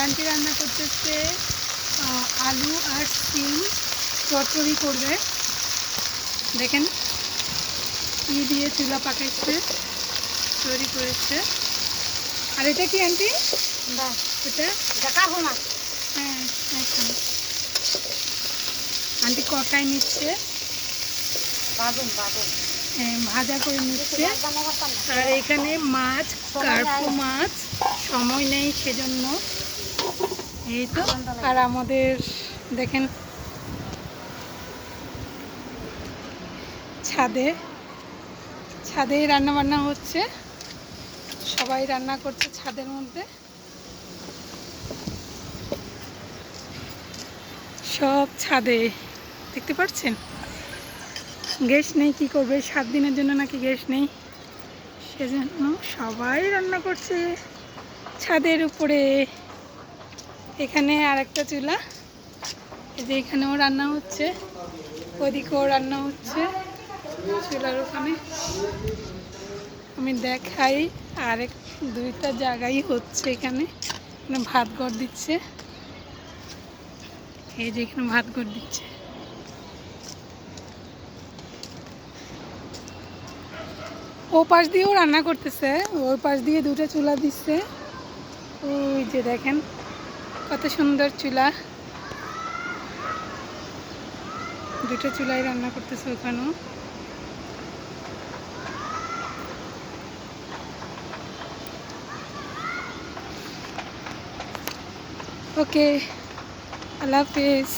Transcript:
Aunty রান্না করতেছে আলু আর সিম চচ্চড়ি করবে। দেখেন কি দিয়ে চুলা পাকাইছে, তৈরি করেছে। আর এটা কি আন্টি? এটা হ্যাঁ, এখন আন্টি কষাই নিচ্ছে, ভাজা করে নিচ্ছে। আর এখানে মাছ, কার্পু মাছ, সময় নেই সেজন্য। এই তো। আর আমাদের দেখেন ছাদে রান্না বান্না হচ্ছে, সবাই রান্না করছে ছাদের মধ্যে, সব ছাদে দেখতে পাচ্ছেন। গ্যাস নেই, কি করবে, 7 দিনের জন্য নাকি গ্যাস নেই, সেজন্য সবাই রান্না করছে ছাদের উপরে। এখানে আর একটা চুলা, এই যে এখানেও রান্না হচ্ছে, ওদিকেও রান্না হচ্ছে চুলার ওখানে। আমি দেখাই, আর দুইটা জায়গায় হচ্ছে। এখানে ভাত গড় দিচ্ছে, এই যে এখানে ভাত গড় দিচ্ছে। ও পাশ দিয়েও রান্না করতেছে, ওই পাশ দিয়ে দুটো চুলা দিচ্ছে। ওই যে দেখেন কত সুন্দর চুলা, দুটো চুলাই রান্না করতেছে ওখানেও। ওকে, আল্লাহ হাফেজ।